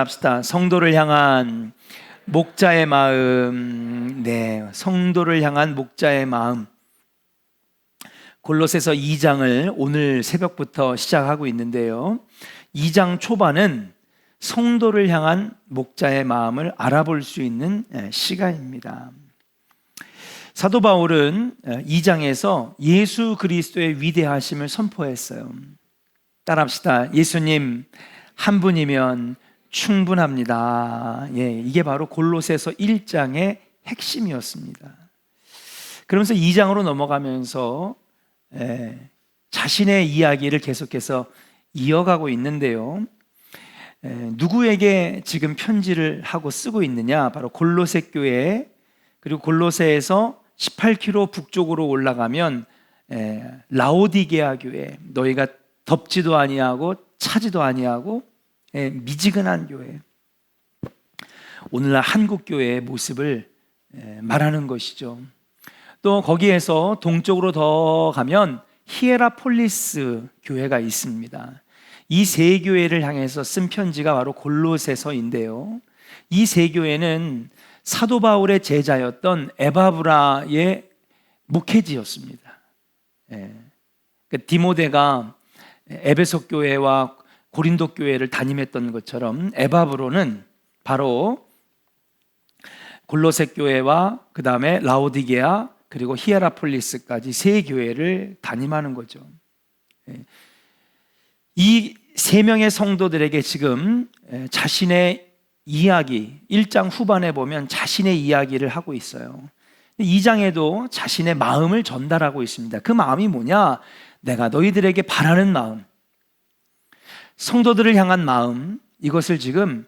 합시다. 성도를 향한 목자의 마음. 성도를 향한 목자의 마음. 골로새서 2장을 오늘 새벽부터 시작하고 있는데요. 2장 초반은 성도를 향한 목자의 마음을 알아볼 수 있는 시간입니다. 사도 바울은 2장에서 예수 그리스도의 위대하심을 선포했어요. 따라합시다. 예수님 한 분이면 충분합니다. 이게 바로 골로새서 1장의 핵심이었습니다. 그러면서 2장으로 넘어가면서 자신의 이야기를 계속해서 이어가고 있는데요. 누구에게 지금 편지를 하고 쓰고 있느냐? 바로 골로새 교회, 그리고 골로새에서 18km 북쪽으로 올라가면 라오디게아 교회, 너희가 덥지도 아니하고 차지도 아니하고 미지근한 교회, 오늘날 한국 교회의 모습을 말하는 것이죠. 또 거기에서 동쪽으로 더 가면 히에라폴리스 교회가 있습니다. 이 세 교회를 향해서 쓴 편지가 바로 골로새서인데요. 이 세 교회는 사도 바울의 제자였던 에바브라의 목회지였습니다. 디모데가 에베소 교회와 고린도 교회를 담임했던 것처럼 에바브로는 바로 골로새 교회와 그 다음에 라오디게아 그리고 히에라폴리스까지 세 교회를 담임하는 거죠. 이 세 명의 성도들에게 지금 자신의 이야기, 1장 후반에 보면 자신의 이야기를 하고 있어요. 2장에도 자신의 마음을 전달하고 있습니다. 그 마음이 뭐냐? 내가 너희들에게 바라는 마음, 성도들을 향한 마음, 이것을 지금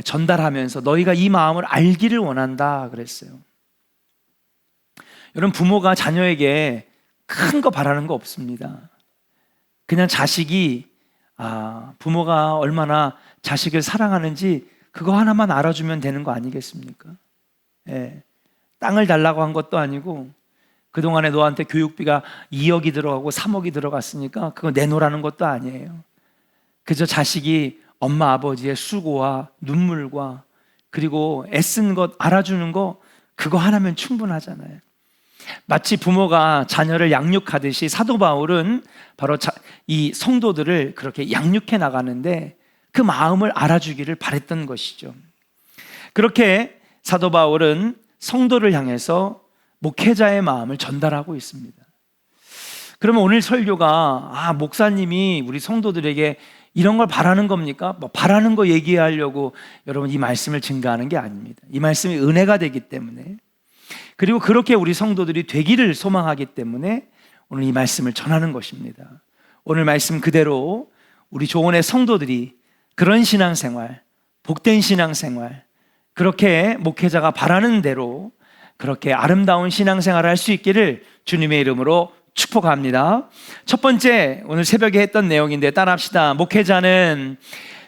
전달하면서 너희가 이 마음을 알기를 원한다 그랬어요. 여러분, 부모가 자녀에게 큰 거 바라는 거 없습니다. 그냥 자식이 부모가 얼마나 자식을 사랑하는지 그거 하나만 알아주면 되는 거 아니겠습니까? 땅을 달라고 한 것도 아니고 그동안에 너한테 교육비가 2억이 들어가고 3억이 들어갔으니까 그거 내놓으라는 것도 아니에요. 그저 자식이 엄마 아버지의 수고와 눈물과 그리고 애쓴 것 알아주는 거, 그거 하나면 충분하잖아요. 마치 부모가 자녀를 양육하듯이 사도 바울은 바로 이 성도들을 그렇게 양육해 나가는데 그 마음을 알아주기를 바랬던 것이죠. 그렇게 사도 바울은 성도를 향해서 목회자의 마음을 전달하고 있습니다. 그러면 오늘 설교가 목사님이 우리 성도들에게 이런 걸 바라는 겁니까? 바라는 거 얘기하려고 여러분 이 말씀을 증거하는 게 아닙니다. 이 말씀이 은혜가 되기 때문에, 그리고 그렇게 우리 성도들이 되기를 소망하기 때문에 오늘 이 말씀을 전하는 것입니다. 오늘 말씀 그대로 우리 조원의 성도들이 그런 신앙생활, 복된 신앙생활, 그렇게 목회자가 바라는 대로 그렇게 아름다운 신앙생활을 할 수 있기를 주님의 이름으로 축복합니다. 첫 번째, 오늘 새벽에 했던 내용인데 따라합시다. 목회자는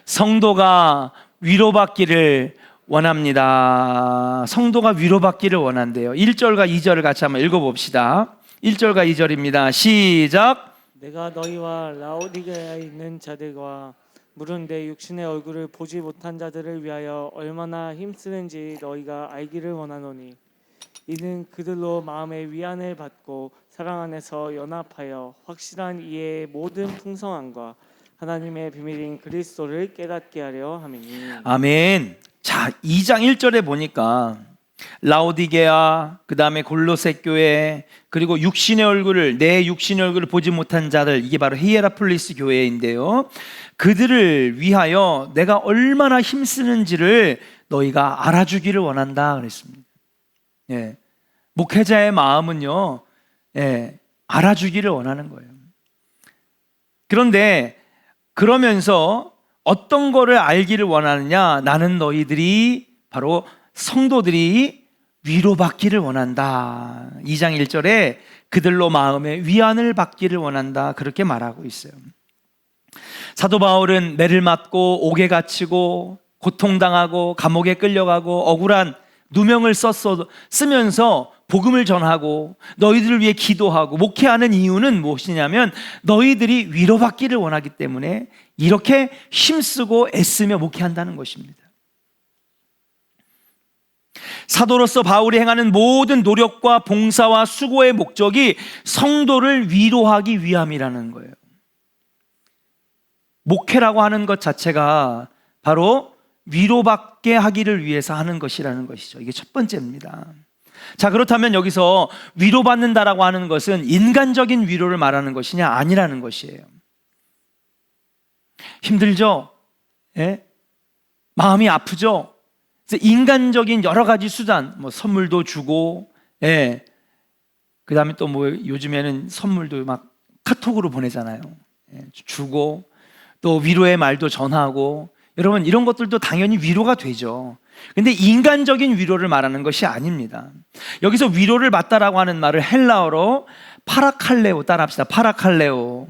성도가 위로받기를 원합니다. 성도가 위로받기를 원한대요. 1절과 2절을 같이 한번 읽어봅시다. 1절과 2절입니다. 시작. 내가 너희와 라오디게아에 있는 자들과 물은 내 육신의 얼굴을 보지 못한 자들을 위하여 얼마나 힘쓰는지 너희가 알기를 원하노니, 이는 그들로 마음의 위안을 받고 사랑 안에서 연합하여 확실한 이해의 모든 풍성함과 하나님의 비밀인 그리스도를 깨닫게 하려 함이니. 아멘. 자, 2장 1절에 보니까 라오디게아, 그 다음에 골로새 교회, 그리고 내 육신의 얼굴을 보지 못한 자들, 이게 바로 히에라폴리스 교회인데요. 그들을 위하여 내가 얼마나 힘쓰는지를 너희가 알아주기를 원한다 그랬습니다. 목회자의 마음은요, 알아주기를 원하는 거예요. 그런데 그러면서 어떤 거를 알기를 원하느냐? 나는 너희들이 바로 성도들이 위로받기를 원한다. 2장 1절에 그들로 마음의 위안을 받기를 원한다, 그렇게 말하고 있어요. 사도 바울은 매를 맞고 옥에 갇히고 고통당하고 감옥에 끌려가고 억울한 누명을 쓰면서 복음을 전하고 너희들을 위해 기도하고 목회하는 이유는 무엇이냐면 너희들이 위로받기를 원하기 때문에 이렇게 힘쓰고 애쓰며 목회한다는 것입니다. 사도로서 바울이 행하는 모든 노력과 봉사와 수고의 목적이 성도를 위로하기 위함이라는 거예요. 목회라고 하는 것 자체가 바로 위로받게 하기를 위해서 하는 것이라는 것이죠. 이게 첫 번째입니다. 자, 그렇다면 여기서 위로받는다라고 하는 것은 인간적인 위로를 말하는 것이냐? 아니라는 것이에요. 힘들죠? 예? 마음이 아프죠? 그래서 인간적인 여러 가지 수단, 뭐 선물도 주고, 예. 그 다음에 또 뭐 요즘에는 선물도 막 카톡으로 보내잖아요. 예. 주고, 또 위로의 말도 전하고, 여러분 이런 것들도 당연히 위로가 되죠. 근데 인간적인 위로를 말하는 것이 아닙니다. 여기서 위로를 받다라고 하는 말을 헬라어로 파라칼레오, 따라합시다. 파라칼레오.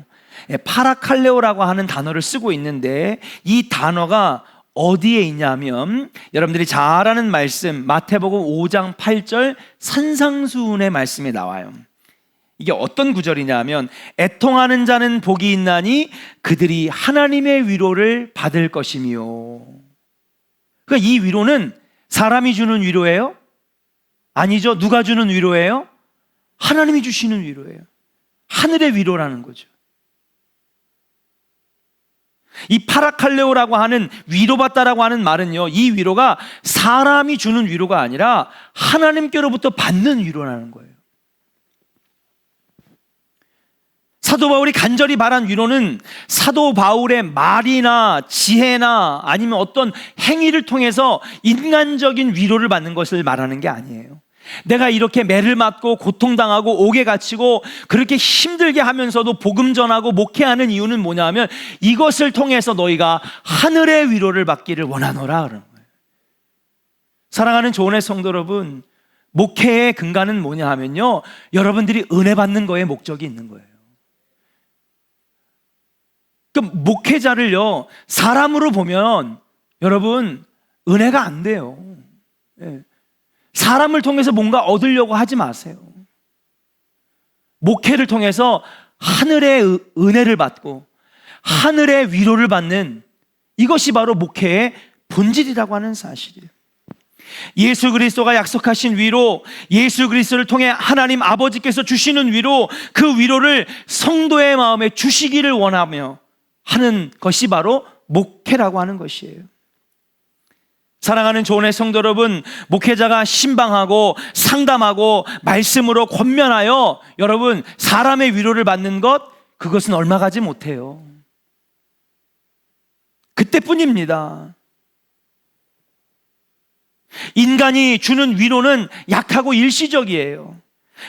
예, 파라칼레오라고 하는 단어를 쓰고 있는데 이 단어가 어디에 있냐면 여러분들이 잘 아는 말씀 마태복음 5장 8절 산상수훈의 말씀에 나와요. 이게 어떤 구절이냐면 애통하는 자는 복이 있나니 그들이 하나님의 위로를 받을 것이며. 그러니까 이 위로는 사람이 주는 위로예요? 아니죠. 누가 주는 위로예요? 하나님이 주시는 위로예요. 하늘의 위로라는 거죠. 이 파라칼레오라고 하는 위로받다라고 하는 말은요, 이 위로가 사람이 주는 위로가 아니라 하나님께로부터 받는 위로라는 거예요. 사도 바울이 간절히 바란 위로는 사도 바울의 말이나 지혜나 아니면 어떤 행위를 통해서 인간적인 위로를 받는 것을 말하는 게 아니에요. 내가 이렇게 매를 맞고 고통당하고 옥에 갇히고 그렇게 힘들게 하면서도 복음 전하고 목회하는 이유는 뭐냐면 이것을 통해서 너희가 하늘의 위로를 받기를 원하노라 그러는 거예요. 사랑하는 조은의 성도 여러분, 목회의 근간은 뭐냐 하면요, 여러분들이 은혜 받는 거에 목적이 있는 거예요. 그 목회자를요 사람으로 보면 여러분 은혜가 안 돼요. 예. 사람을 통해서 뭔가 얻으려고 하지 마세요. 목회를 통해서 하늘의 은혜를 받고 하늘의 위로를 받는 이것이 바로 목회의 본질이라고 하는 사실이에요. 예수 그리스도가 약속하신 위로, 예수 그리스도를 통해 하나님 아버지께서 주시는 위로, 그 위로를 성도의 마음에 주시기를 원하며 하는 것이 바로 목회라고 하는 것이에요. 사랑하는 조은의 성도 여러분, 목회자가 신방하고 상담하고 말씀으로 권면하여 여러분 사람의 위로를 받는 것, 그것은 얼마 가지 못해요. 그때뿐입니다. 인간이 주는 위로는 약하고 일시적이에요.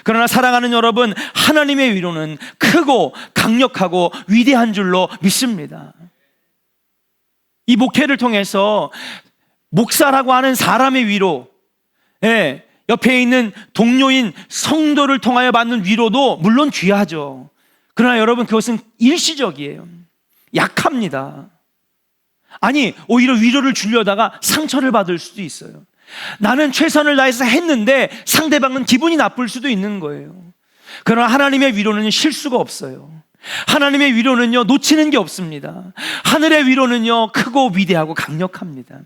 그러나 사랑하는 여러분, 하나님의 위로는 크고 강력하고 위대한 줄로 믿습니다. 이 목회를 통해서 목사라고 하는 사람의 위로, 예, 옆에 있는 동료인 성도를 통하여 받는 위로도 물론 귀하죠. 그러나 여러분 그것은 일시적이에요. 약합니다. 아니 오히려 위로를 주려다가 상처를 받을 수도 있어요. 나는 최선을 다해서 했는데 상대방은 기분이 나쁠 수도 있는 거예요. 그러나 하나님의 위로는 실수가 없어요. 하나님의 위로는요 놓치는 게 없습니다. 하늘의 위로는요 크고 위대하고 강력합니다.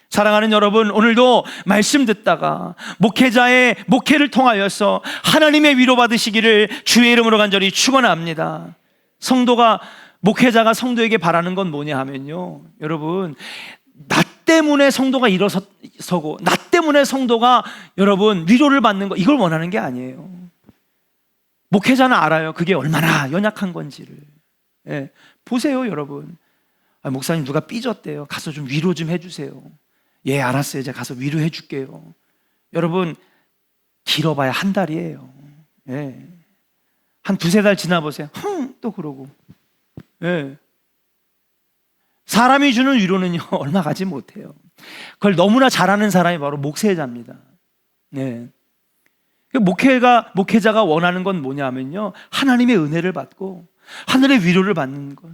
사랑하는 여러분, 오늘도 말씀 듣다가 목회자의 목회를 통하여서 하나님의 위로 받으시기를 주의 이름으로 간절히 축원합니다. 목회자가 성도에게 바라는 건 뭐냐 하면요, 여러분, 나 때문에 성도가 일어서고 나 때문에 성도가 여러분 위로를 받는 거, 이걸 원하는 게 아니에요. 목회자는 알아요, 그게 얼마나 연약한 건지를. 예, 보세요 여러분. 목사님 누가 삐졌대요, 가서 좀 위로 좀 해주세요. 예, 알았어요, 제가 가서 위로해 줄게요. 여러분 길어봐야 한 달이에요. 예. 한 두세 달 지나보세요. 또 그러고. 예. 사람이 주는 위로는요 얼마 가지 못해요. 그걸 너무나 잘하는 사람이 바로 목회자입니다. 네. 목회자가 원하는 건 뭐냐면요, 하나님의 은혜를 받고 하늘의 위로를 받는 것.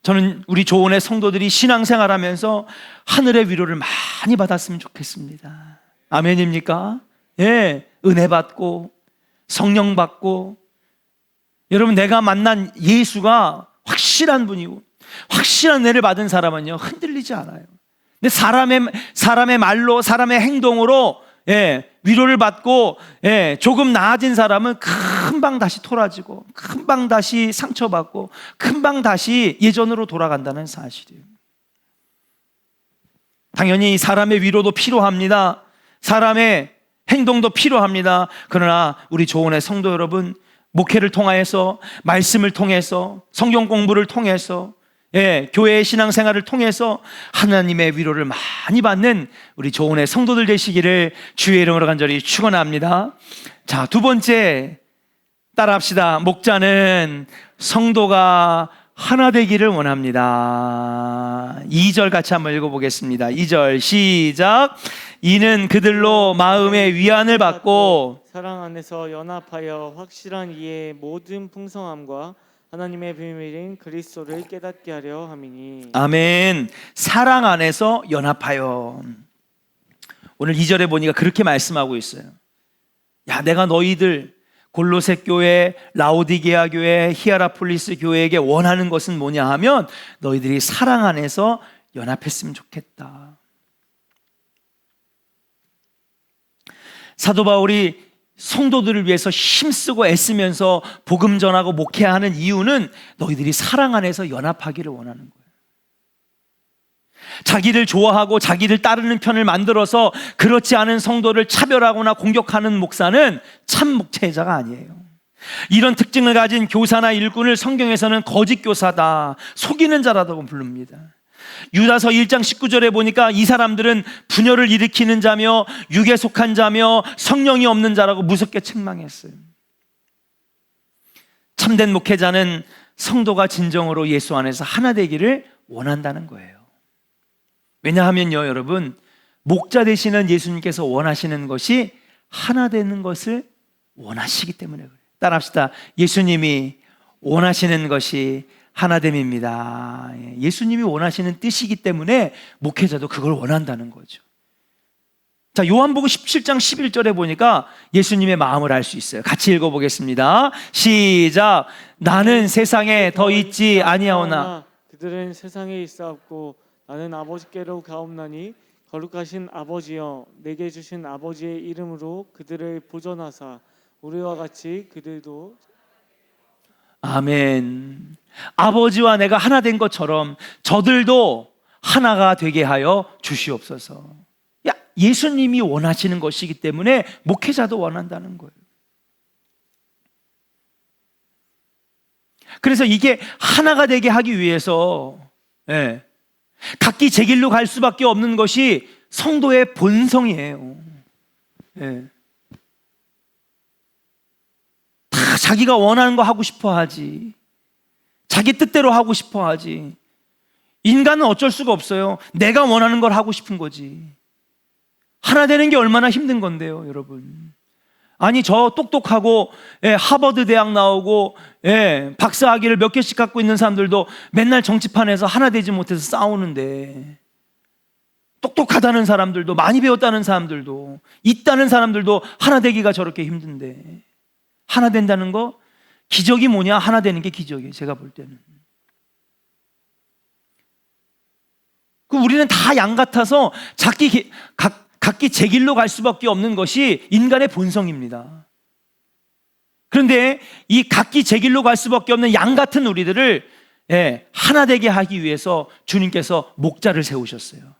저는 우리 조원의 성도들이 신앙생활하면서 하늘의 위로를 많이 받았으면 좋겠습니다. 아멘입니까? 예, 은혜 받고 성령 받고. 여러분, 내가 만난 예수가 확실한 분이고 확실한 은혜를 받은 사람은요 흔들리지 않아요. 근데 사람의 말로, 사람의 행동으로 위로를 받고 조금 나아진 사람은 금방 다시 토라지고 금방 다시 상처받고 금방 다시 예전으로 돌아간다는 사실이에요. 당연히 사람의 위로도 필요합니다. 사람의 행동도 필요합니다. 그러나 우리 조원의 성도 여러분, 목회를 통하여서, 말씀을 통해서, 성경 공부를 통해서, 교회의 신앙생활을 통해서 하나님의 위로를 많이 받는 우리 조원의 성도들 되시기를 주의 이름으로 간절히 축원합니다. 자, 두 번째 따라합시다. 목자는 성도가 하나 되기를 원합니다. 2절 같이 한번 읽어보겠습니다. 2절 시작. 이는 그들로 마음의 위안을 받고 사랑 안에서 연합하여 확실한 이해의 모든 풍성함과 하나님의 비밀인 그리스도를 깨닫게 하려 함이니. 아멘. 사랑 안에서 연합하여. 오늘 2절에 보니까 그렇게 말씀하고 있어요. 야, 내가 너희들 골로새 교회, 라오디게아 교회, 히에라폴리스 교회에게 원하는 것은 뭐냐 하면 너희들이 사랑 안에서 연합했으면 좋겠다. 사도 바울이 성도들을 위해서 힘쓰고 애쓰면서 복음 전하고 목회하는 이유는 너희들이 사랑 안에서 연합하기를 원하는 거예요. 자기를 좋아하고 자기를 따르는 편을 만들어서 그렇지 않은 성도를 차별하거나 공격하는 목사는 참 목회자가 아니에요. 이런 특징을 가진 교사나 일꾼을 성경에서는 거짓 교사다, 속이는 자라고 부릅니다. 유다서 1장 19절에 보니까 이 사람들은 분열을 일으키는 자며 육에 속한 자며 성령이 없는 자라고 무섭게 책망했어요. 참된 목회자는 성도가 진정으로 예수 안에서 하나 되기를 원한다는 거예요. 왜냐하면요, 여러분, 목자 되시는 예수님께서 원하시는 것이 하나 되는 것을 원하시기 때문에 그래요. 따라합시다. 예수님이 원하시는 것이 하나됨입니다. 예수님이 원하시는 뜻이기 때문에 목회자도 그걸 원한다는 거죠. 자, 요한복음 17장 11절에 보니까 예수님의 마음을 알 수 있어요. 같이 읽어보겠습니다. 시작. 나는 세상에 더 있지 아니하오나 그들은 세상에 있사옵고 나는 아버지께로 가옵나니 거룩하신 아버지여, 내게 주신 아버지의 이름으로 그들을 보존하사 우리와 같이 그들도. 아멘. 아버지와 내가 하나 된 것처럼 저들도 하나가 되게 하여 주시옵소서. 예수님이 원하시는 것이기 때문에 목회자도 원한다는 거예요. 그래서 이게 하나가 되게 하기 위해서 각기 제 길로 갈 수밖에 없는 것이 성도의 본성이에요. 다 자기가 원하는 거 하고 싶어 하지. 자기 뜻대로 하고 싶어 하지. 인간은 어쩔 수가 없어요. 내가 원하는 걸 하고 싶은 거지. 하나 되는 게 얼마나 힘든 건데요, 여러분. 아니, 저 똑똑하고 하버드 대학 나오고 박사학위를 몇 개씩 갖고 있는 사람들도 맨날 정치판에서 하나 되지 못해서 싸우는데, 똑똑하다는 사람들도, 많이 배웠다는 사람들도, 있다는 사람들도 하나 되기가 저렇게 힘든데, 하나 된다는 거, 기적이 뭐냐? 하나 되는 게 기적이에요, 제가 볼 때는. 우리는 다 양 같아서 각기 제 길로 갈 수밖에 없는 것이 인간의 본성입니다. 그런데 이 각기 제 길로 갈 수밖에 없는 양 같은 우리들을 하나 되게 하기 위해서 주님께서 목자를 세우셨어요.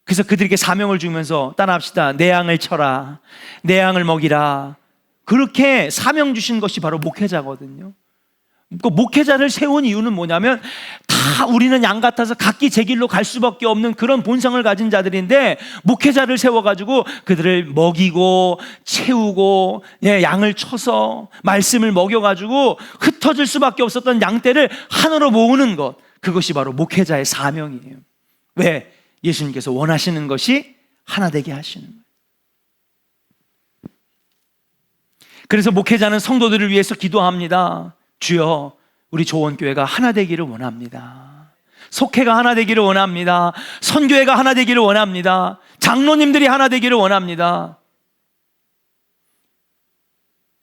그래서 그들에게 사명을 주면서 따라합시다. 내 양을 쳐라, 내 양을 먹이라. 그렇게 사명 주신 것이 바로 목회자거든요. 그 목회자를 세운 이유는 뭐냐면, 다 우리는 양 같아서 각기 제 길로 갈 수밖에 없는 그런 본성을 가진 자들인데, 목회자를 세워가지고 그들을 먹이고 채우고 양을 쳐서 말씀을 먹여가지고 흩어질 수밖에 없었던 양떼를 하나로 모으는 것, 그것이 바로 목회자의 사명이에요. 왜? 예수님께서 원하시는 것이 하나 되게 하시는 거예요. 그래서 목회자는 성도들을 위해서 기도합니다. 주여, 우리 조원교회가 하나 되기를 원합니다. 속회가 하나 되기를 원합니다. 선교회가 하나 되기를 원합니다. 장로님들이 하나 되기를 원합니다.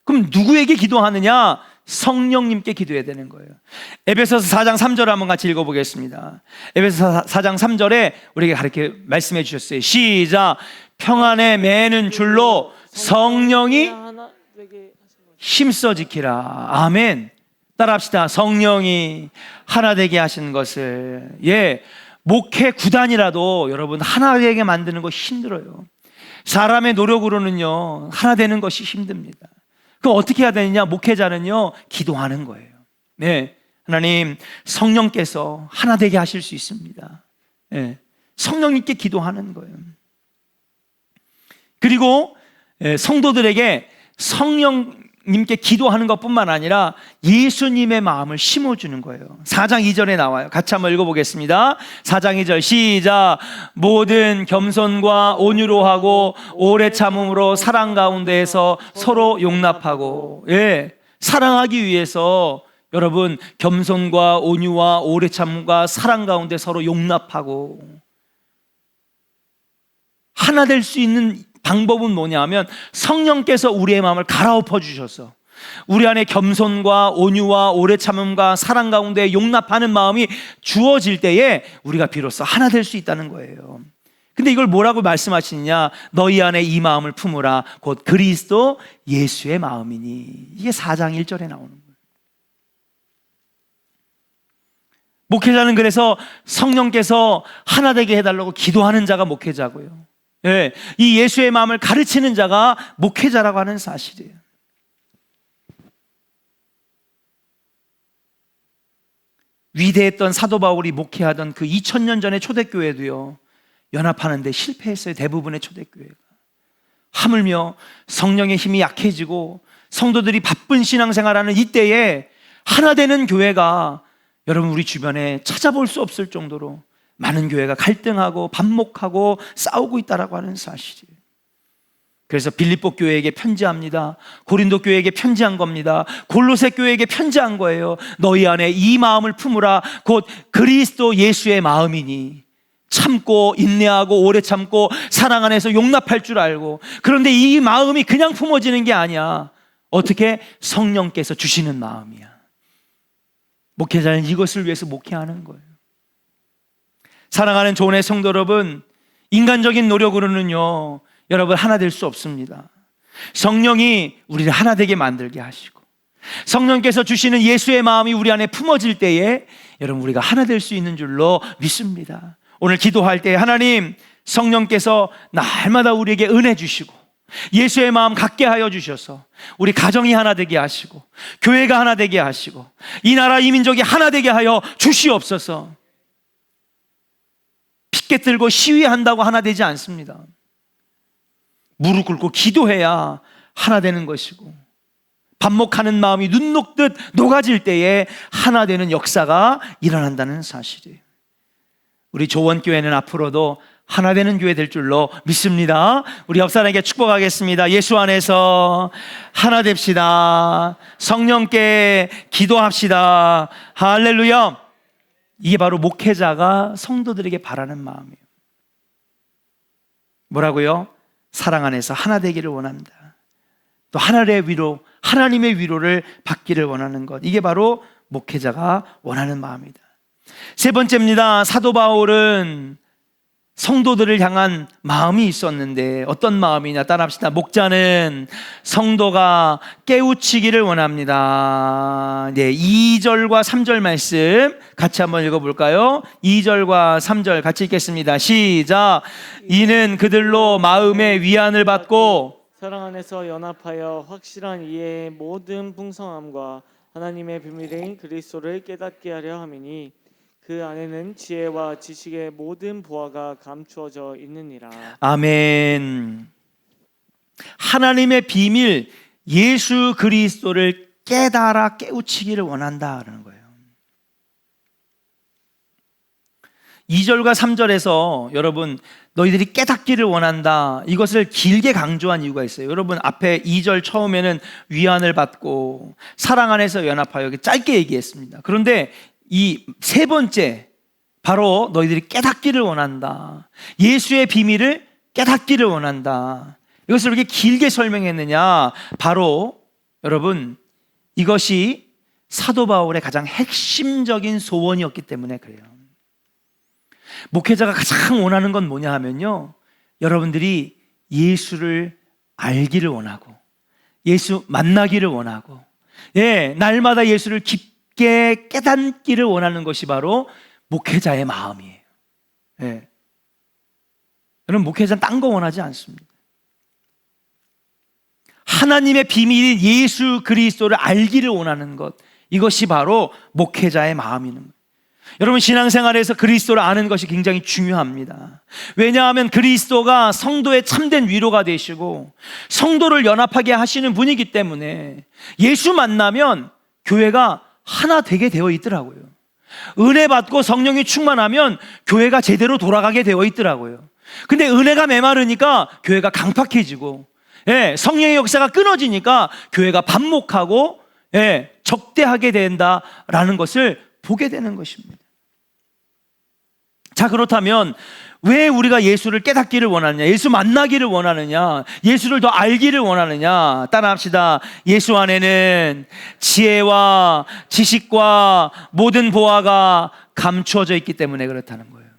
그럼 누구에게 기도하느냐? 성령님께 기도해야 되는 거예요. 에베소서 4장 3절을 한번 같이 읽어보겠습니다. 에베소서 4장 3절에 우리에게 가르쳐 말씀해 주셨어요. 시작. 평안에 매는 줄로 성령이 하나 되게 하신 것. 힘써 지키라. 아멘. 따라합시다. 성령이 하나 되게 하신 것을. 목회 구단이라도 여러분 하나 되게 만드는 거 힘들어요. 사람의 노력으로는요 하나 되는 것이 힘듭니다. 그럼 어떻게 해야 되느냐? 목회자는요 기도하는 거예요. 하나님, 성령께서 하나 되게 하실 수 있습니다. 성령님께 기도하는 거예요. 그리고 성도들에게 성령님께 기도하는 것뿐만 아니라 예수님의 마음을 심어주는 거예요. 4장 2절에 나와요. 같이 한번 읽어보겠습니다. 4장 2절 시작. 모든 겸손과 온유로 하고 오래 참음으로 사랑 가운데에서 서로 용납하고. 사랑하기 위해서 여러분 겸손과 온유와 오래 참음과 사랑 가운데 서로 용납하고. 하나 될 수 있는 방법은 뭐냐면 성령께서 우리의 마음을 갈아엎어 주셔서 우리 안에 겸손과 온유와 오래 참음과 사랑 가운데 용납하는 마음이 주어질 때에 우리가 비로소 하나 될 수 있다는 거예요. 근데 이걸 뭐라고 말씀하시느냐? 너희 안에 이 마음을 품으라 곧 그리스도 예수의 마음이니. 이게 4장 1절에 나오는 거예요. 목회자는 그래서 성령께서 하나 되게 해달라고 기도하는 자가 목회자고요. 이 예수의 마음을 가르치는 자가 목회자라고 하는 사실이에요. 위대했던 사도 바울이 목회하던 그 2000년 전의 초대교회도요 연합하는데 실패했어요. 대부분의 초대교회가. 하물며 성령의 힘이 약해지고 성도들이 바쁜 신앙생활하는 이때에 하나 되는 교회가 여러분 우리 주변에 찾아볼 수 없을 정도로 많은 교회가 갈등하고 반목하고 싸우고 있다라고 하는 사실이에요. 그래서 빌립보 교회에게 편지합니다. 고린도 교회에게 편지한 겁니다. 골로새 교회에게 편지한 거예요. 너희 안에 이 마음을 품으라 곧 그리스도 예수의 마음이니. 참고 인내하고 오래 참고 사랑 안에서 용납할 줄 알고. 그런데 이 마음이 그냥 품어지는 게 아니야. 어떻게? 성령께서 주시는 마음이야. 목회자는 이것을 위해서 목회하는 거예요. 사랑하는 조은의 성도 여러분, 인간적인 노력으로는요 여러분 하나 될 수 없습니다. 성령이 우리를 하나 되게 만들게 하시고 성령께서 주시는 예수의 마음이 우리 안에 품어질 때에 여러분 우리가 하나 될 수 있는 줄로 믿습니다. 오늘 기도할 때 하나님, 성령께서 날마다 우리에게 은혜 주시고 예수의 마음 갖게 하여 주셔서 우리 가정이 하나 되게 하시고 교회가 하나 되게 하시고 이 나라 이 민족이 하나 되게 하여 주시옵소서. 피켓 들고 시위한다고 하나 되지 않습니다. 무릎 꿇고 기도해야 하나 되는 것이고 반목하는 마음이 눈 녹듯 녹아질 때에 하나 되는 역사가 일어난다는 사실이에요. 우리 조원교회는 앞으로도 하나 되는 교회 될 줄로 믿습니다. 우리 옆 사람에게 축복하겠습니다. 예수 안에서 하나 됩시다. 성령께 기도합시다. 할렐루야. 이게 바로 목회자가 성도들에게 바라는 마음이에요. 뭐라고요? 사랑 안에서 하나 되기를 원합니다. 또 하나님의 위로, 하나님의 위로를 받기를 원하는 것. 이게 바로 목회자가 원하는 마음이다. 세 번째입니다. 사도 바울은 성도들을 향한 마음이 있었는데 어떤 마음이냐? 따라합시다. 목자는 성도가 깨우치기를 원합니다. 2절과 3절 말씀 같이 한번 읽어볼까요? 2절과 3절 같이 읽겠습니다. 시작. 이는 그들로 마음의 위안을 받고 사랑 안에서 연합하여 확실한 이해의 모든 풍성함과 하나님의 비밀인 그리스도를 깨닫게 하려 함이니 그 안에는 지혜와 지식의 모든 보화가 감추어져 있느니라. 아멘. 하나님의 비밀 예수 그리스도를 깨달아 깨우치기를 원한다라는 거예요. 2절과 3절에서 여러분 너희들이 깨닫기를 원한다, 이것을 길게 강조한 이유가 있어요. 여러분 앞에 2절 처음에는 위안을 받고 사랑 안에서 연합하여 짧게 얘기했습니다. 그런데 이 세 번째 바로 너희들이 깨닫기를 원한다. 예수의 비밀을 깨닫기를 원한다. 이것을 이렇게 길게 설명했느냐? 바로 여러분, 이것이 사도 바울의 가장 핵심적인 소원이었기 때문에 그래요. 목회자가 가장 원하는 건 뭐냐 하면요, 여러분들이 예수를 알기를 원하고 예수 만나기를 원하고, 날마다 예수를 깊게 깨닫기를 원하는 것이 바로 목회자의 마음이에요. 여러분, 목회자는 딴 거 원하지 않습니다. 하나님의 비밀인 예수 그리스도를 알기를 원하는 것, 이것이 바로 목회자의 마음이는 거예요. 여러분, 신앙생활에서 그리스도를 아는 것이 굉장히 중요합니다. 왜냐하면 그리스도가 성도의 참된 위로가 되시고 성도를 연합하게 하시는 분이기 때문에 예수 만나면 교회가 하나 되게 되어 있더라고요. 은혜 받고 성령이 충만하면 교회가 제대로 돌아가게 되어 있더라고요. 근데 은혜가 메마르니까 교회가 강팍해지고, 성령의 역사가 끊어지니까 교회가 반목하고, 적대하게 된다라는 것을 보게 되는 것입니다. 자, 그렇다면 왜 우리가 예수를 깨닫기를 원하느냐, 예수 만나기를 원하느냐, 예수를 더 알기를 원하느냐? 따라합시다. 예수 안에는 지혜와 지식과 모든 보화가 감추어져 있기 때문에 그렇다는 거예요.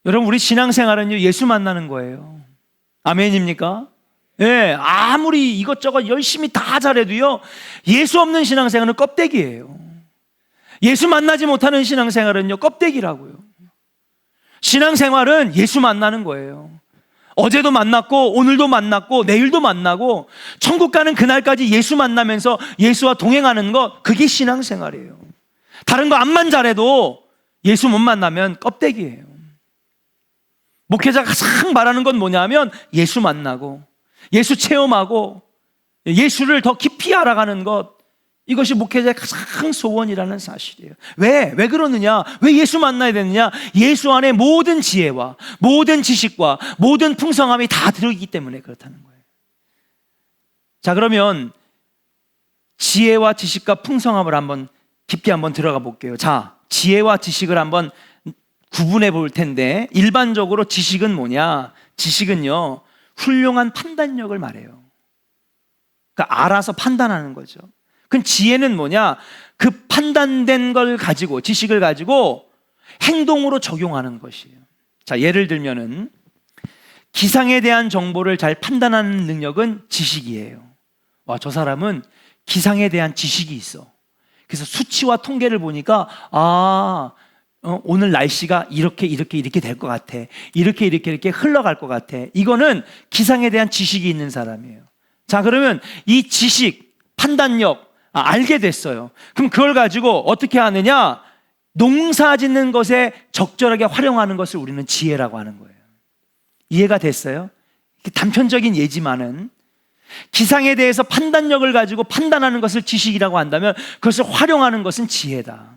여러분, 우리 신앙생활은요, 예수 만나는 거예요. 아멘입니까? 아무리 이것저것 열심히 다 잘해도요, 예수 없는 신앙생활은 껍데기예요. 예수 만나지 못하는 신앙생활은요, 껍데기라고요. 신앙생활은 예수 만나는 거예요. 어제도 만났고 오늘도 만났고 내일도 만나고 천국 가는 그날까지 예수 만나면서 예수와 동행하는 것, 그게 신앙생활이에요. 다른 거 암만 잘해도 예수 못 만나면 껍데기예요. 목회자가 가장 바라는 건 뭐냐면 예수 만나고 예수 체험하고 예수를 더 깊이 알아가는 것, 이것이 목회자의 가장 소원이라는 사실이에요. 왜 그러느냐? 왜 예수 만나야 되느냐? 예수 안에 모든 지혜와 모든 지식과 모든 풍성함이 다 들어있기 때문에 그렇다는 거예요. 자, 그러면 지혜와 지식과 풍성함을 한번 깊게 한번 들어가 볼게요. 자, 지혜와 지식을 한번 구분해 볼 텐데, 일반적으로 지식은 뭐냐? 지식은요, 훌륭한 판단력을 말해요. 그러니까 알아서 판단하는 거죠. 그럼 지혜는 뭐냐? 그 판단된 걸 가지고, 지식을 가지고 행동으로 적용하는 것이에요. 자, 예를 들면은 기상에 대한 정보를 잘 판단하는 능력은 지식이에요. 와, 저 사람은 기상에 대한 지식이 있어. 그래서 수치와 통계를 보니까 오늘 날씨가 이렇게 될 것 같아. 이렇게 흘러갈 것 같아. 이거는 기상에 대한 지식이 있는 사람이에요. 자, 그러면 이 지식, 판단력, 알게 됐어요. 그럼 그걸 가지고 어떻게 하느냐? 농사 짓는 것에 적절하게 활용하는 것을 우리는 지혜라고 하는 거예요. 이해가 됐어요? 단편적인 예지만은 기상에 대해서 판단력을 가지고 판단하는 것을 지식이라고 한다면 그것을 활용하는 것은 지혜다.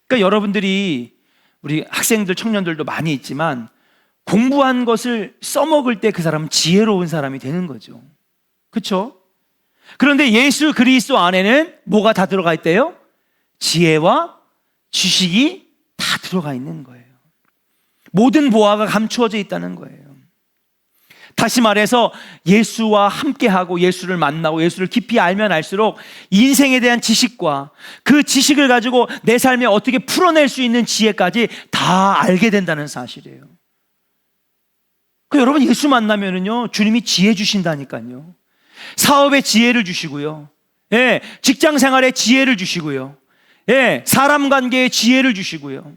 그러니까 여러분들이, 우리 학생들, 청년들도 많이 있지만 공부한 것을 써먹을 때 그 사람은 지혜로운 사람이 되는 거죠. 그렇죠? 그런데 예수 그리스도 안에는 뭐가 다 들어가 있대요? 지혜와 지식이 다 들어가 있는 거예요. 모든 보화가 감추어져 있다는 거예요. 다시 말해서 예수와 함께하고 예수를 만나고 예수를 깊이 알면 알수록 인생에 대한 지식과 그 지식을 가지고 내 삶에 어떻게 풀어낼 수 있는 지혜까지 다 알게 된다는 사실이에요. 여러분, 예수 만나면은요, 주님이 지혜 주신다니까요. 사업에 지혜를 주시고요, 직장 생활에 지혜를 주시고요, 사람 관계에 지혜를 주시고요.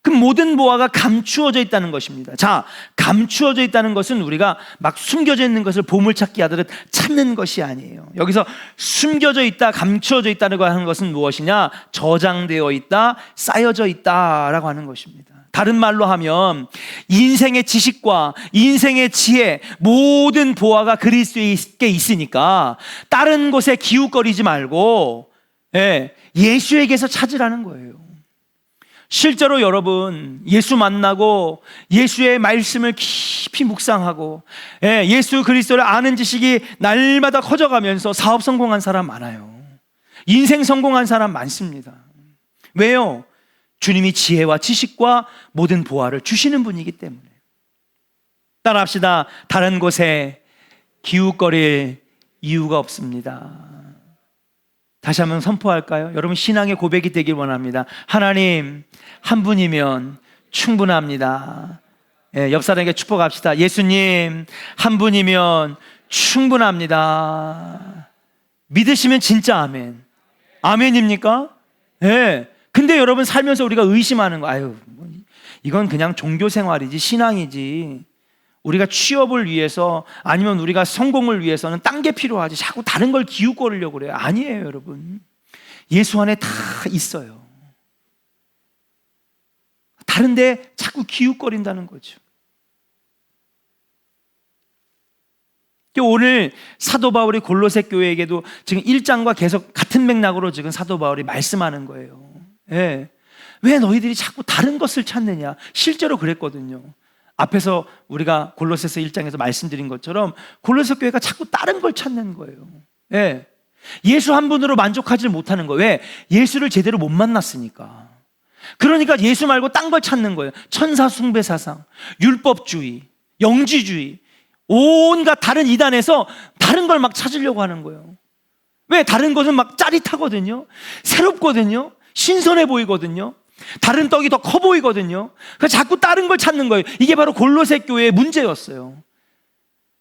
그 모든 보화가 감추어져 있다는 것입니다. 자, 감추어져 있다는 것은 우리가 막 숨겨져 있는 것을 보물찾기 하듯 찾는 것이 아니에요. 여기서 숨겨져 있다, 감추어져 있다는 거 하는 것은 무엇이냐? 저장되어 있다, 쌓여져 있다라고 하는 것입니다. 다른 말로 하면 인생의 지식과 인생의 지혜, 모든 보화가 그리스도께 있으니까 다른 곳에 기웃거리지 말고 예수에게서 찾으라는 거예요. 실제로 여러분 예수 만나고 예수의 말씀을 깊이 묵상하고 예수 그리스도를 아는 지식이 날마다 커져가면서 사업 성공한 사람 많아요. 인생 성공한 사람 많습니다. 왜요? 주님이 지혜와 지식과 모든 보화를 주시는 분이기 때문에. 따라합시다. 다른 곳에 기웃거릴 이유가 없습니다. 다시 한번 선포할까요? 여러분 신앙의 고백이 되길 원합니다. 하나님 한 분이면 충분합니다. 옆 사람에게 축복합시다. 예수님 한 분이면 충분합니다. 믿으시면 진짜 아멘. 아멘입니까? 네. 근데 여러분 살면서 우리가 의심하는 거, 아유, 이건 그냥 종교 생활이지, 신앙이지. 우리가 취업을 위해서 아니면 우리가 성공을 위해서는 딴 게 필요하지. 자꾸 다른 걸 기웃거리려고 그래요. 아니에요, 여러분. 예수 안에 다 있어요. 다른데 자꾸 기웃거린다는 거죠. 오늘 사도 바울이 골로새 교회에게도 지금 1장과 계속 같은 맥락으로 지금 사도 바울이 말씀하는 거예요. 예. 왜 너희들이 자꾸 다른 것을 찾느냐? 실제로 그랬거든요. 앞에서 우리가 골로새서 1장에서 말씀드린 것처럼 골로새 교회가 자꾸 다른 걸 찾는 거예요. 예. 예수 한 분으로 만족하지 못하는 거예요. 왜? 예수를 제대로 못 만났으니까. 그러니까 예수 말고 딴 걸 찾는 거예요. 천사 숭배 사상, 율법주의, 영지주의, 온갖 다른 이단에서 다른 걸 막 찾으려고 하는 거예요. 왜? 다른 것은 막 짜릿하거든요. 새롭거든요. 신선해 보이거든요. 다른 떡이 더 커 보이거든요. 그래서 자꾸 다른 걸 찾는 거예요. 이게 바로 골로새 교회의 문제였어요.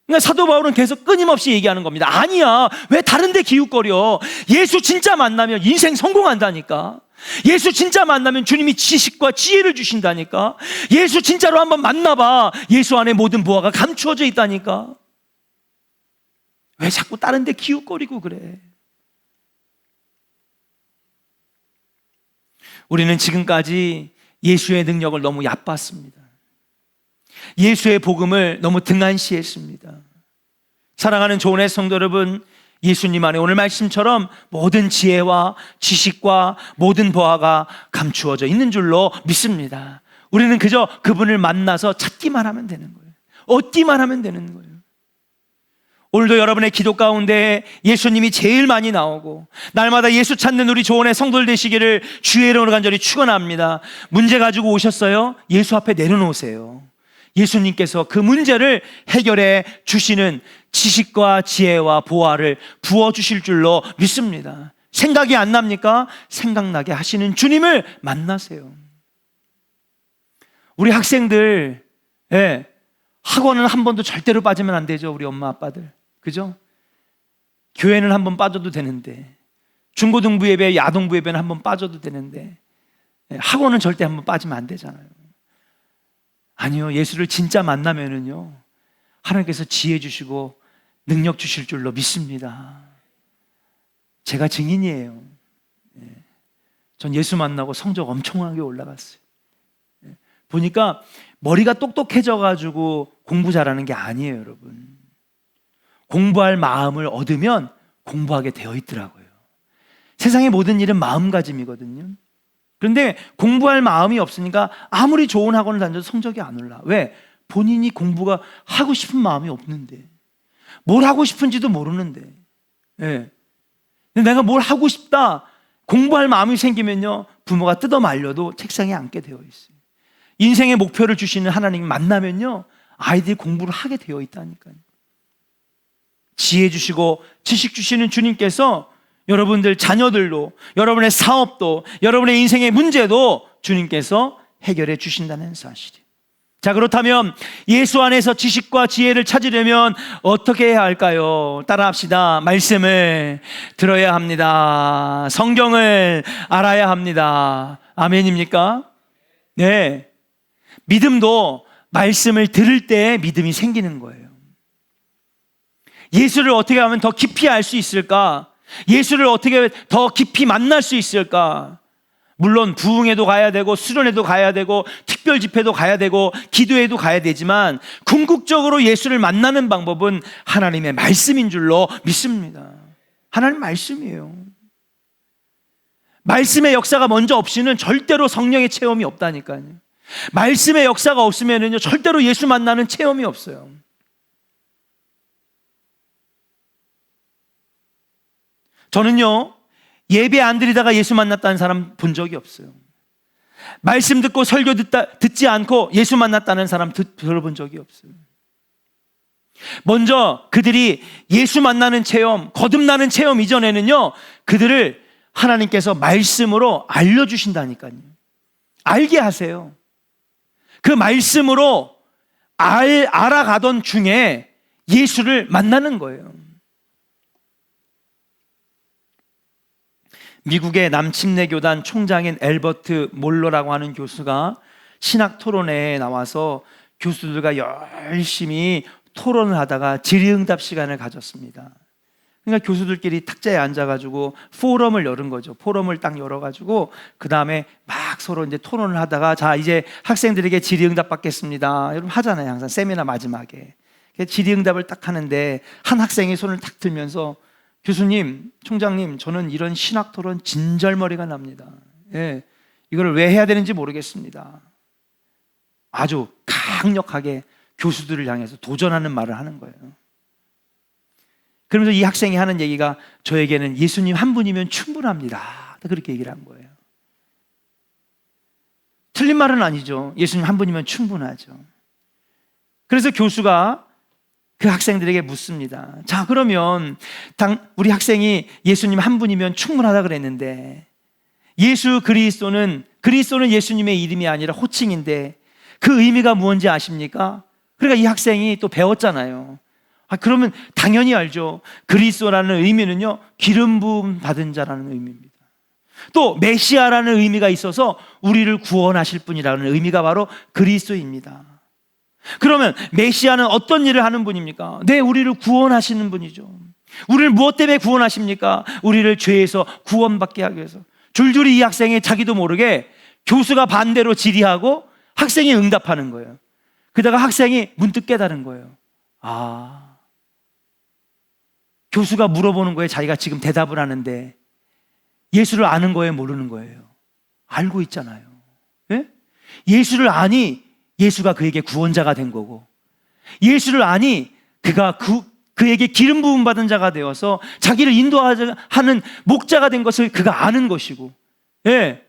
그러니까 사도 바울은 계속 끊임없이 얘기하는 겁니다. 아니야, 왜 다른 데 기웃거려? 예수 진짜 만나면 인생 성공한다니까. 예수 진짜 만나면 주님이 지식과 지혜를 주신다니까. 예수 진짜로 한번 만나봐. 예수 안에 모든 보화가 감추어져 있다니까. 왜 자꾸 다른 데 기웃거리고 그래? 우리는 지금까지 예수의 능력을 너무 얕봤습니다. 예수의 복음을 너무 등한시했습니다. 사랑하는 조은의 성도 여러분, 예수님 안에 오늘 말씀처럼 모든 지혜와 지식과 모든 보화가 감추어져 있는 줄로 믿습니다. 우리는 그저 그분을 만나서 찾기만 하면 되는 거예요. 얻기만 하면 되는 거예요. 오늘도 여러분의 기도 가운데 예수님이 제일 많이 나오고 날마다 예수 찾는 우리 조은의 성도들 되시기를 주의 이름으로 간절히 축원합니다. 문제 가지고 오셨어요? 예수 앞에 내려놓으세요. 예수님께서 그 문제를 해결해 주시는 지식과 지혜와 보화를 부어주실 줄로 믿습니다. 생각이 안 납니까? 생각나게 하시는 주님을 만나세요. 우리 학생들, 학원은 한 번도 절대로 빠지면 안 되죠. 우리 엄마 아빠들, 그죠? 교회는 한 번 빠져도 되는데, 중고등부 예배, 야동부 예배는 한 번 빠져도 되는데, 학원은 절대 한 번 빠지면 안 되잖아요. 아니요, 예수를 진짜 만나면은요, 하나님께서 지혜 주시고 능력 주실 줄로 믿습니다. 제가 증인이에요. 전 예수 만나고 성적 엄청나게 올라갔어요. 보니까 머리가 똑똑해져가지고 공부 잘하는 게 아니에요, 여러분. 공부할 마음을 얻으면 공부하게 되어 있더라고요. 세상의 모든 일은 마음가짐이거든요. 그런데 공부할 마음이 없으니까 아무리 좋은 학원을 다녀도 성적이 안 올라. 왜? 본인이 공부가 하고 싶은 마음이 없는데, 뭘 하고 싶은지도 모르는데. 근데 내가 뭘 하고 싶다, 공부할 마음이 생기면요, 부모가 뜯어 말려도 책상에 앉게 되어 있어요. 인생의 목표를 주시는 하나님 만나면요, 아이들이 공부를 하게 되어 있다니까요. 지혜 주시고 지식 주시는 주님께서 여러분들 자녀들도, 여러분의 사업도, 여러분의 인생의 문제도 주님께서 해결해 주신다는 사실이에요. 자, 그렇다면 예수 안에서 지식과 지혜를 찾으려면 어떻게 해야 할까요? 따라합시다. 말씀을 들어야 합니다. 성경을 알아야 합니다. 아멘입니까? 네. 믿음도 말씀을 들을 때 믿음이 생기는 거예요. 예수를 어떻게 하면 더 깊이 알 수 있을까? 예수를 어떻게 더 깊이 만날 수 있을까? 물론 부흥회도 가야 되고 수련회도 가야 되고 특별 집회도 가야 되고 기도회도 가야 되지만 궁극적으로 예수를 만나는 방법은 하나님의 말씀인 줄로 믿습니다. 하나님 말씀이에요. 말씀의 역사가 먼저 없이는 절대로 성령의 체험이 없다니까요. 말씀의 역사가 없으면은요, 절대로 예수 만나는 체험이 없어요. 저는요, 예배 안 드리다가 예수 만났다는 사람 본 적이 없어요. 말씀 듣고 설교 듣지 않고 예수 만났다는 사람 들어본 적이 없어요. 먼저 그들이 예수 만나는 체험, 거듭나는 체험 이전에는요, 그들을 하나님께서 말씀으로 알려주신다니까요. 알게 하세요. 그 말씀으로 알아가던 중에 예수를 만나는 거예요. 미국의 남침례교단 총장인 엘버트 몰러라고 하는 교수가 신학 토론회에 나와서 교수들과 열심히 토론을 하다가 질의응답 시간을 가졌습니다. 그러니까 교수들끼리 탁자에 앉아가지고 포럼을 열은 거죠. 포럼을 딱 열어가지고 그 다음에 막 서로 이제 토론을 하다가 자, 이제 학생들에게 질의응답 받겠습니다. 여러분 하잖아요, 항상 세미나 마지막에. 질의응답을 딱 하는데 한 학생이 손을 탁 들면서 교수님, 총장님, 저는 이런 신학 토론 진절머리가 납니다. 예, 이걸 왜 해야 되는지 모르겠습니다. 아주 강력하게 교수들을 향해서 도전하는 말을 하는 거예요. 그러면서 이 학생이 하는 얘기가 저에게는 예수님 한 분이면 충분합니다. 그렇게 얘기를 한 거예요. 틀린 말은 아니죠. 예수님 한 분이면 충분하죠. 그래서 교수가 그 학생들에게 묻습니다. 자, 그러면 우리 학생이 예수님 한 분이면 충분하다 그랬는데 예수 그리스도는 예수님의 이름이 아니라 호칭인데 그 의미가 무엇인지 아십니까? 그러니까 이 학생이 또 배웠잖아요. 그러면 당연히 알죠. 그리스도라는 의미는요, 기름 부음 받은 자라는 의미입니다. 또 메시아라는 의미가 있어서 우리를 구원하실 분이라는 의미가 바로 그리스도입니다. 그러면 메시아는 어떤 일을 하는 분입니까? 네, 우리를 구원하시는 분이죠. 우리를 무엇 때문에 구원하십니까? 우리를 죄에서 구원받게 하기 위해서. 줄줄이 이 학생이 자기도 모르게 교수가 반대로 질의하고 학생이 응답하는 거예요. 그러다가 학생이 문득 깨달은 거예요. 아, 교수가 물어보는 거에 자기가 지금 대답을 하는데 예수를 아는 거예요, 모르는 거예요? 알고 있잖아요. 예? 예수를 아니 예수가 그에게 구원자가 된 거고, 예수를 아니 그가 그에게 기름 부음 받은 자가 되어서 자기를 인도하는 목자가 된 것을 그가 아는 것이고, 예.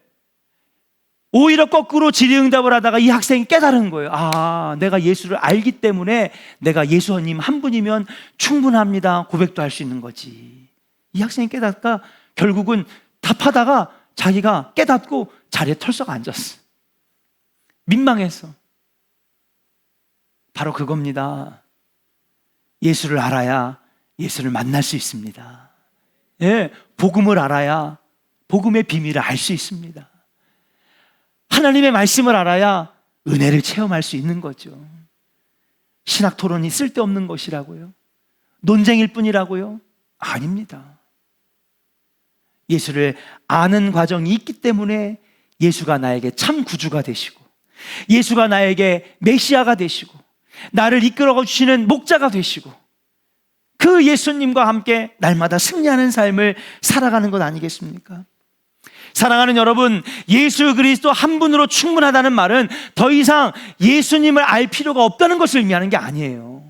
오히려 거꾸로 질의응답을 하다가 이 학생이 깨달은 거예요. 아, 내가 예수를 알기 때문에 내가 예수님 한 분이면 충분합니다 고백도 할 수 있는 거지. 이 학생이 깨닫다가 결국은 답하다가 자기가 깨닫고 자리에 털썩 앉았어. 민망해서. 바로 그겁니다. 예수를 알아야 예수를 만날 수 있습니다. 예, 복음을 알아야 복음의 비밀을 알 수 있습니다. 하나님의 말씀을 알아야 은혜를 체험할 수 있는 거죠. 신학 토론이 쓸데없는 것이라고요? 논쟁일 뿐이라고요? 아닙니다. 예수를 아는 과정이 있기 때문에 예수가 나에게 참 구주가 되시고, 예수가 나에게 메시아가 되시고, 나를 이끌어 주시는 목자가 되시고, 그 예수님과 함께 날마다 승리하는 삶을 살아가는 것 아니겠습니까? 사랑하는 여러분, 예수 그리스도 한 분으로 충분하다는 말은 더 이상 예수님을 알 필요가 없다는 것을 의미하는 게 아니에요.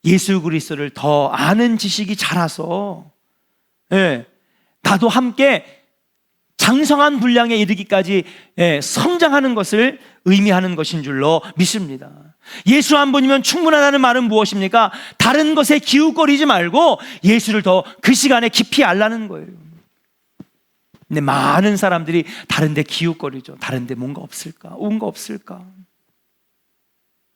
예수 그리스도를 더 아는 지식이 자라서, 예, 나도 함께 장성한 분량에 이르기까지 성장하는 것을 의미하는 것인 줄로 믿습니다. 예수 한 분이면 충분하다는 말은 무엇입니까? 다른 것에 기웃거리지 말고 예수를 더 그 시간에 깊이 알라는 거예요. 근데 많은 사람들이 다른 데 기웃거리죠. 다른 데 뭔가 없을까? 뭔가 없을까?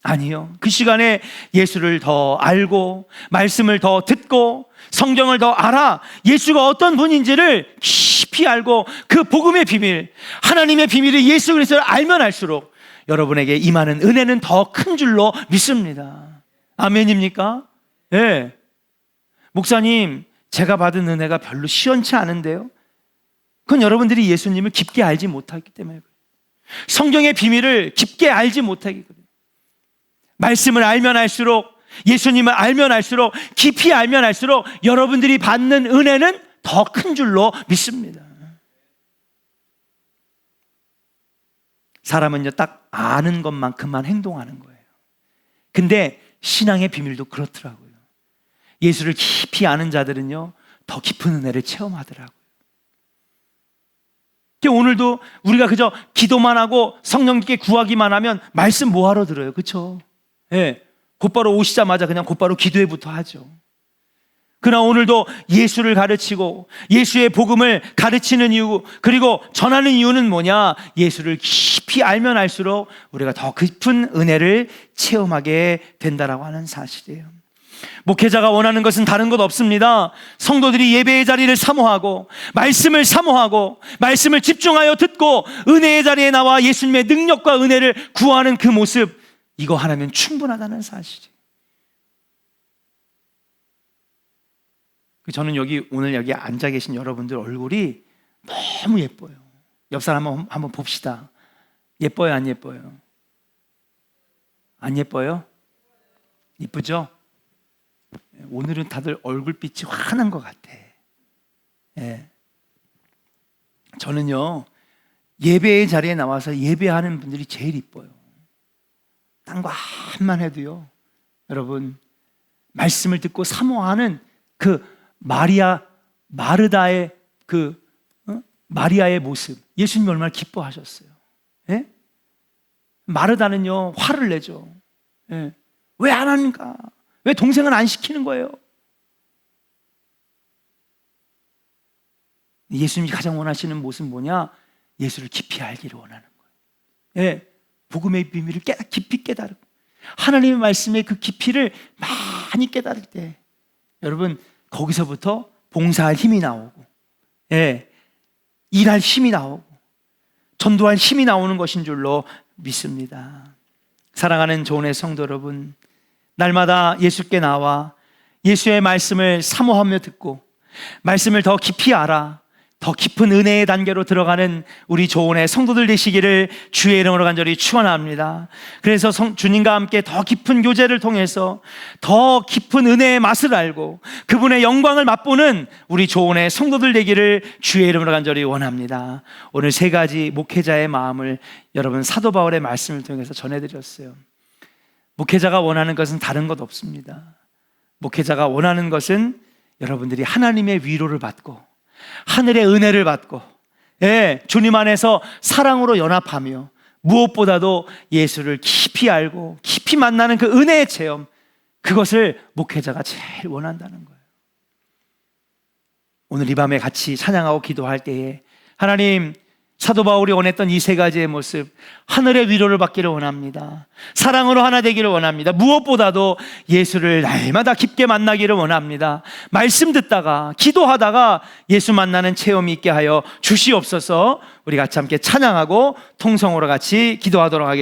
아니요. 그 시간에 예수를 더 알고 말씀을 더 듣고 성경을 더 알아 예수가 어떤 분인지를 깊이 알고 그 복음의 비밀, 하나님의 비밀을 예수 그리스도를 알면 알수록 여러분에게 임하는 은혜는 더 큰 줄로 믿습니다. 아멘입니까? 네. 목사님, 제가 받은 은혜가 별로 시원치 않은데요? 그건 여러분들이 예수님을 깊게 알지 못하기 때문에 그래요. 성경의 비밀을 깊게 알지 못하기 때문에. 말씀을 알면 알수록, 예수님을 알면 알수록, 깊이 알면 알수록 여러분들이 받는 은혜는 더 큰 줄로 믿습니다. 사람은요, 딱 아는 것만큼만 행동하는 거예요. 근데 신앙의 비밀도 그렇더라고요. 예수를 깊이 아는 자들은요, 더 깊은 은혜를 체험하더라고요. 오늘도 우리가 그저 기도만 하고 성령님께 구하기만 하면 말씀 뭐하러 들어요? 그렇죠? 예, 곧바로 오시자마자 그냥 곧바로 기도회부터 하죠. 그러나 오늘도 예수를 가르치고 예수의 복음을 가르치는 이유, 그리고 전하는 이유는 뭐냐? 예수를 깊이 알면 알수록 우리가 더 깊은 은혜를 체험하게 된다라고 하는 사실이에요. 목회자가 원하는 것은 다른 것 없습니다. 성도들이 예배의 자리를 사모하고 말씀을 사모하고 말씀을 집중하여 듣고 은혜의 자리에 나와 예수님의 능력과 은혜를 구하는 그 모습, 이거 하나면 충분하다는 사실이에요. 저는 오늘 여기 앉아 계신 여러분들 얼굴이 너무 예뻐요. 옆 사람 한번 봅시다. 예뻐요, 안 예뻐요? 안 예뻐요? 이쁘죠? 오늘은 다들 얼굴빛이 환한 것 같아. 예. 저는요, 예배의 자리에 나와서 예배하는 분들이 제일 이뻐요. 딴 거 한만 해도요, 여러분, 말씀을 듣고 사모하는 그 마르다의 마리아의 모습, 예수님이 얼마나 기뻐하셨어요. 예? 마르다는요, 화를 내죠. 예. 왜 안 합니까? 왜 동생은 안 시키는 거예요? 예수님이 가장 원하시는 모습은 뭐냐? 예수를 깊이 알기를 원하는 거예요. 예, 복음의 비밀을 깊이 깨달고 하나님의 말씀의 그 깊이를 많이 깨달을 때, 여러분, 거기서부터 봉사할 힘이 나오고, 예, 일할 힘이 나오고 전도할 힘이 나오는 것인 줄로 믿습니다. 사랑하는 조은의 성도 여러분, 날마다 예수께 나와 예수의 말씀을 사모하며 듣고 말씀을 더 깊이 알아 더 깊은 은혜의 단계로 들어가는 우리 조은의 성도들 되시기를 주의 이름으로 간절히 축원합니다. 그래서 주님과 함께 더 깊은 교제를 통해서 더 깊은 은혜의 맛을 알고 그분의 영광을 맛보는 우리 조은의 성도들 되기를 주의 이름으로 간절히 원합니다. 오늘 세 가지 목회자의 마음을 여러분 사도 바울의 말씀을 통해서 전해드렸어요. 목회자가 원하는 것은 다른 것 없습니다. 목회자가 원하는 것은 여러분들이 하나님의 위로를 받고 하늘의 은혜를 받고, 예, 주님 안에서 사랑으로 연합하며 무엇보다도 예수를 깊이 알고 깊이 만나는 그 은혜의 체험, 그것을 목회자가 제일 원한다는 거예요. 오늘 이 밤에 같이 찬양하고 기도할 때에 하나님, 사도 바울이 원했던 이 세 가지의 모습, 하늘의 위로를 받기를 원합니다. 사랑으로 하나 되기를 원합니다. 무엇보다도 예수를 날마다 깊게 만나기를 원합니다. 말씀 듣다가 기도하다가 예수 만나는 체험이 있게 하여 주시옵소서. 우리 같이 함께 찬양하고 통성으로 같이 기도하도록 하겠습니다.